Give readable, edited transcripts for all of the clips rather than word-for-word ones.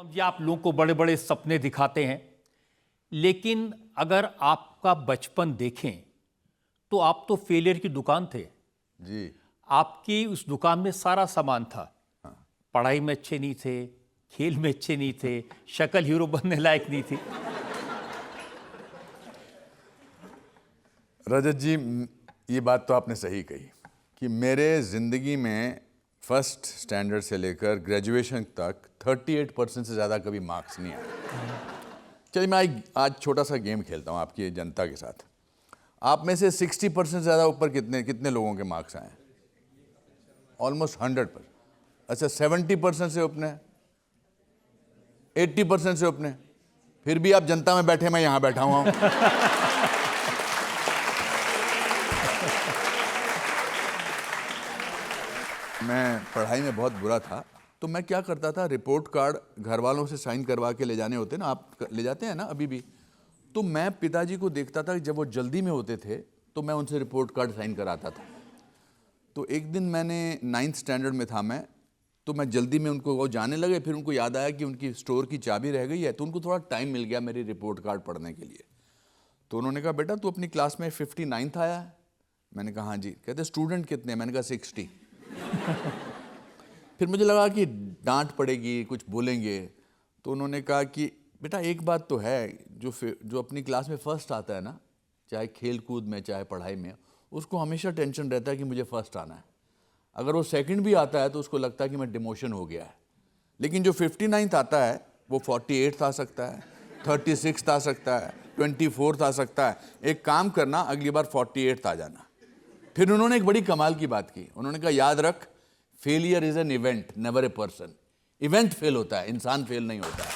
जी आप लोगों को बड़े बड़े सपने दिखाते हैं, लेकिन अगर आपका बचपन देखें तो आप तो फेलियर की दुकान थे। जी। आपकी उस दुकान में सारा सामान था। पढ़ाई में अच्छे नहीं थे, खेल में अच्छे नहीं थे, शक्ल हीरो बनने लायक नहीं थी। रजत जी, ये बात तो आपने सही कही कि मेरे ज़िंदगी में फर्स्ट स्टैंडर्ड से लेकर ग्रेजुएशन तक 38% से ज़्यादा कभी मार्क्स नहीं आए। चलिए मैं आज छोटा सा गेम खेलता हूँ आपकी जनता के साथ। आप में से 60% से ज़्यादा ऊपर कितने कितने लोगों के मार्क्स आए? ऑलमोस्ट 100%। अच्छा, 70% से ऊपर, 80% से ऊपर, फिर भी आप जनता में बैठे, मैं यहाँ बैठा हुआ हूँ। मैं पढ़ाई में बहुत बुरा था, तो मैं क्या करता था, रिपोर्ट कार्ड घर वालों से साइन करवा के ले जाने होते ना, आप ले जाते हैं ना अभी भी, तो मैं पिताजी को देखता था कि जब वो जल्दी में होते थे तो मैं उनसे रिपोर्ट कार्ड साइन कराता था। तो एक दिन मैंने 9th स्टैंडर्ड में था मैं, तो मैं जल्दी में उनको, वो जाने लगे, फिर उनको याद आया कि उनकी स्टोर की चाबी रह गई है, तो उनको थोड़ा टाइम मिल गया मेरी रिपोर्ट कार्ड पढ़ने के लिए। तो उन्होंने कहा, बेटा तू अपनी क्लास में 59th आया है? मैंने कहा हाँ जी। कहते स्टूडेंट कितने? मैंने कहा 60। फिर मुझे लगा कि डांट पड़ेगी, कुछ बोलेंगे, तो उन्होंने कहा कि बेटा एक बात तो है, जो अपनी क्लास में फर्स्ट आता है ना, चाहे खेल कूद में चाहे पढ़ाई में, उसको हमेशा टेंशन रहता है कि मुझे फर्स्ट आना है। अगर वो सेकंड भी आता है तो उसको लगता है कि मैं डिमोशन हो गया है। लेकिन जो 59th आता है वो 48th आ सकता है, 36th आ सकता है, 24th आ सकता है। एक काम करना, अगली बार 48th आ जाना। फिर उन्होंने एक बड़ी कमाल की बात की, उन्होंने कहा याद रख, failure is an event, never a person. Event fail होता है, इंसान फेल नहीं होता है।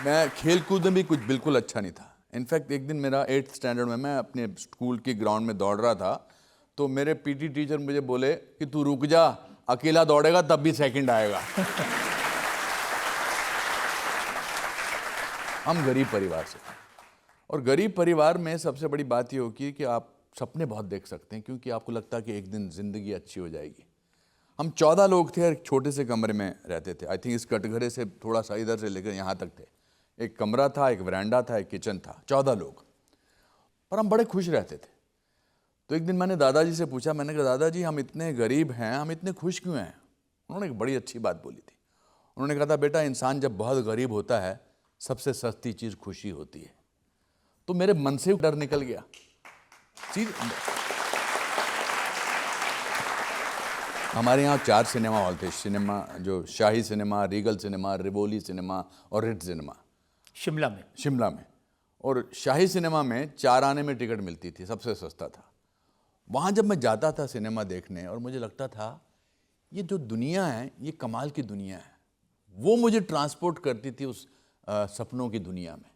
मैं खेल कूद में भी कुछ बिल्कुल अच्छा नहीं था। इनफैक्ट एक दिन मेरा 8th स्टैंडर्ड में, मैं अपने स्कूल की ग्राउंड में दौड़ रहा था, तो मेरे पीटी टीचर मुझे बोले कि तू रुक जा, अकेला दौड़ेगा तब भी सेकंड आएगा। हम गरीब परिवार से, और गरीब परिवार में सबसे बड़ी बात ये होगी कि आप सपने बहुत देख सकते हैं, क्योंकि आपको लगता है कि एक दिन ज़िंदगी अच्छी हो जाएगी। हम 14 लोग थे और एक छोटे से कमरे में रहते थे। आई थिंक इस कटघरे से थोड़ा सा इधर से लेकर यहाँ तक थे। एक कमरा था, एक वरांडा था, एक किचन था, 14 लोग, पर हम बड़े खुश रहते थे। तो एक दिन मैंने दादाजी से पूछा, मैंने कहा दादाजी हम इतने गरीब हैं, हम इतने खुश क्यों हैं? उन्होंने एक बड़ी अच्छी बात बोली थी। उन्होंने कहा था, बेटा इंसान जब बहुत गरीब होता है, सबसे सस्ती चीज़ खुशी होती है। तो मेरे मन से डर निकल गया। हमारे यहाँ 4 सिनेमा हॉल थे, सिनेमा जो Shahi cinema, Regal cinema, Rivoli cinema और रिट सिनेमा, शिमला में। और शाही सिनेमा में 4 आने में टिकट मिलती थी, सबसे सस्ता था। वहाँ जब मैं जाता था सिनेमा देखने, और मुझे लगता था ये जो दुनिया है ये कमाल की दुनिया है, वो मुझे ट्रांसपोर्ट करती थी उस सपनों की दुनिया में।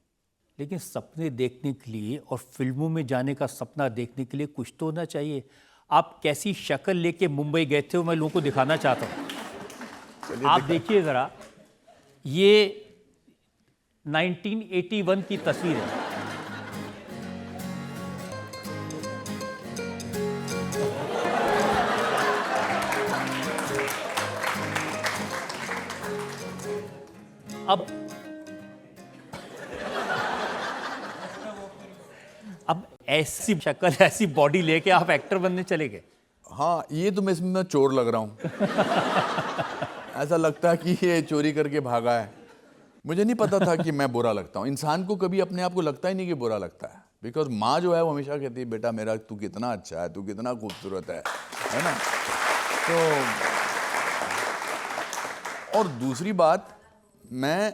लेकिन सपने देखने के लिए और फिल्मों में जाने का सपना देखने के लिए कुछ तो होना चाहिए। आप कैसी शक्ल लेके मुंबई गए थे, मैं लोगों को दिखाना चाहता हूँ। आप देखिए ज़रा, ये 1981 की तस्वीर है। अब ऐसी शक्ल, ऐसी बॉडी लेके आप एक्टर बनने चले गए? हाँ, ये तो मैं इसमें मैं चोर लग रहा हूँ। ऐसा लगता है कि ये चोरी करके भागा है। मुझे नहीं पता था कि मैं बुरा लगता हूँ। इंसान को कभी अपने आप को लगता ही नहीं कि बुरा लगता है, बिकॉज माँ जो है वो हमेशा कहती है, बेटा मेरा तू कितना अच्छा है, तू कितना खूबसूरत है ना। तो और दूसरी बात, मैं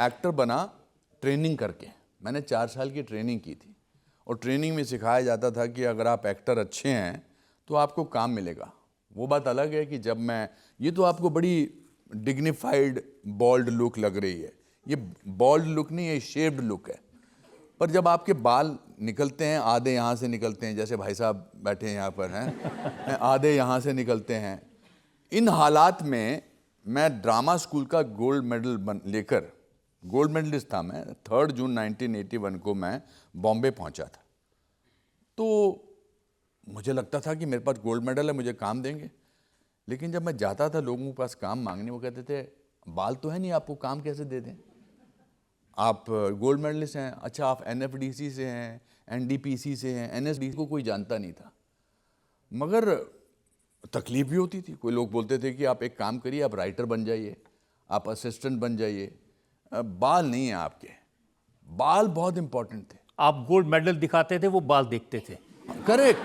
एक्टर बना ट्रेनिंग करके। मैंने 4 साल की ट्रेनिंग की थी, और ट्रेनिंग में सिखाया जाता था कि अगर आप एक्टर अच्छे हैं तो आपको काम मिलेगा। वो बात अलग है कि जब मैं, ये तो आपको बड़ी डिग्निफाइड बॉल्ड लुक लग रही है, ये बॉल्ड लुक नहीं, ये शेप्ड लुक है। पर जब आपके बाल निकलते हैं, आधे यहाँ से निकलते हैं, जैसे भाई साहब बैठे हैं यहाँ पर हैं, आधे यहाँ से निकलते हैं, इन हालात में मैं ड्रामा स्कूल का गोल्ड मेडल लेकर, गोल्ड मेडलिस्ट था मैं, 3 जून 1981 को मैं बॉम्बे पहुंचा था। तो मुझे लगता था कि मेरे पास गोल्ड मेडल है, मुझे काम देंगे। लेकिन जब मैं जाता था लोगों के पास काम मांगने, वो कहते थे बाल तो है नहीं, आपको काम कैसे दे दें, आप गोल्ड मेडलिस्ट हैं, अच्छा आप एनएफडीसी से हैं, एनडीपीसी से हैं, एनएसडीसी को कोई जानता नहीं था। मगर तकलीफ भी होती थी। कोई लोग बोलते थे कि आप एक काम करिए, आप राइटर बन जाइए, आप असिस्टेंट बन जाइए, बाल नहीं है आपके। बाल बहुत इंपॉर्टेंट थे। आप गोल्ड मेडल दिखाते थे, वो बाल देखते थे। करेक्ट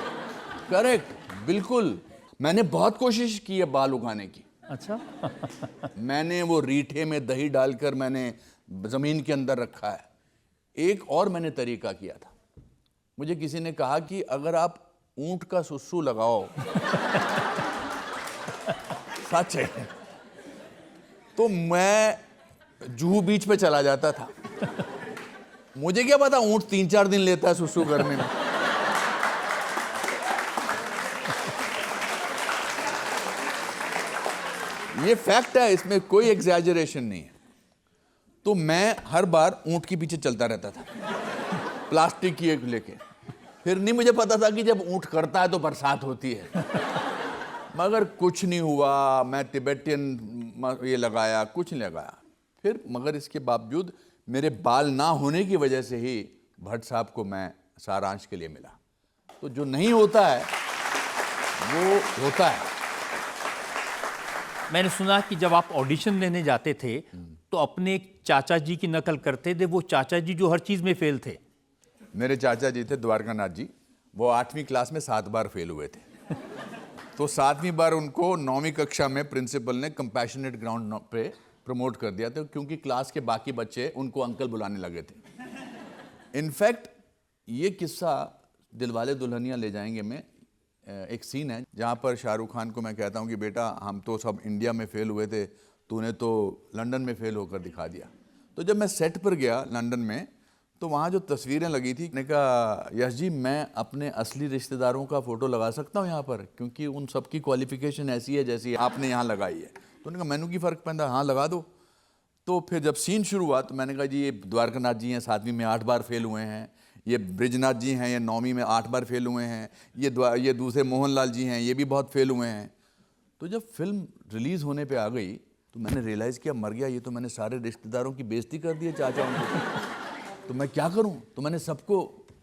करेक्ट, बिल्कुल। मैंने बहुत कोशिश की है बाल उगाने की। अच्छा। मैंने वो रीठे में दही डालकर मैंने जमीन के अंदर रखा है। एक और मैंने तरीका किया था। मुझे किसी ने कहा कि अगर आप ऊंट का सुसु लगाओ सच है, तो मैं जुहू बीच पे चला जाता था। मुझे क्या पता ऊंट 3-4 दिन लेता है सुसु करने में। ये फैक्ट है, इसमें कोई एग्जैजरेशन नहीं है। तो मैं हर बार ऊंट के पीछे चलता रहता था, प्लास्टिक की एक लेके। फिर नहीं मुझे पता था कि जब ऊंट करता है तो बरसात होती है। मगर कुछ नहीं हुआ। मैं तिब्बतियन ये लगाया, कुछ नहीं लगाया। फिर मगर इसके बावजूद मेरे बाल ना होने की वजह से ही भट्ट साहब को मैं सारांश के लिए मिला। तो जो नहीं होता है वो होता है। मैंने सुना कि जब आप ऑडिशन देने जाते थे तो अपने एक चाचा जी की नकल करते थे, वो चाचा जी जो हर चीज में फेल थे। मेरे चाचा जी थे द्वारकानाथ जी, वो 8वीं क्लास में 7 बार फेल हुए थे। तो 7वीं बार उनको 9वीं कक्षा में प्रिंसिपल ने कंपैशनेट ग्राउंड पे प्रमोट कर दिया था, क्योंकि क्लास के बाकी बच्चे उनको अंकल बुलाने लगे थे। इनफैक्ट ये किस्सा दिलवाले दुल्हनिया ले जाएंगे में एक सीन है जहाँ पर शाहरुख खान को मैं कहता हूँ कि बेटा हम तो सब इंडिया में फेल हुए थे, तूने तो लंदन में फेल होकर दिखा दिया। तो जब मैं सेट पर गया लंदन में, तो वहाँ जो तस्वीरें लगी थी, मैंने कहा यश जी मैं अपने असली रिश्तेदारों का फ़ोटो लगा सकता हूँ यहाँ पर, क्योंकि उन सब की क्वालिफिकेशन ऐसी है जैसी आपने यहाँ लगाई है। तो उन्होंने कहा मैनू की फ़र्क पैदा, हाँ लगा दो। तो फिर जब सीन शुरू हुआ तो मैंने कहा जी ये द्वारकानाथ जी हैं, 7वीं में 8 बार फेल हुए हैं, ये ब्रिजनाथ जी हैं, ये 9वीं में 8 बार फेल हुए हैं, ये दूसरे मोहनलाल जी हैं, ये भी बहुत फेल हुए हैं। तो जब फिल्म रिलीज़ होने पे आ गई तो मैंने रियलाइज़ किया मर गया, ये तो मैंने सारे रिश्तेदारों की बेइज्जती कर दी है, चाचाओं की। तो मैं क्या करूं? तो मैंने सबको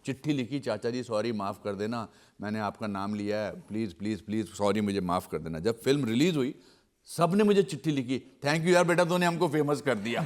चिट्ठी लिखी, चाचा जी सॉरी माफ़ कर देना, मैंने आपका नाम लिया है, प्लीज़ प्लीज़ प्लीज़ सॉरी, मुझे माफ़ कर देना। जब फिल्म रिलीज़ हुई सब ने मुझे चिट्ठी लिखी, थैंक यू यार बेटा तूने हमको फेमस कर दिया।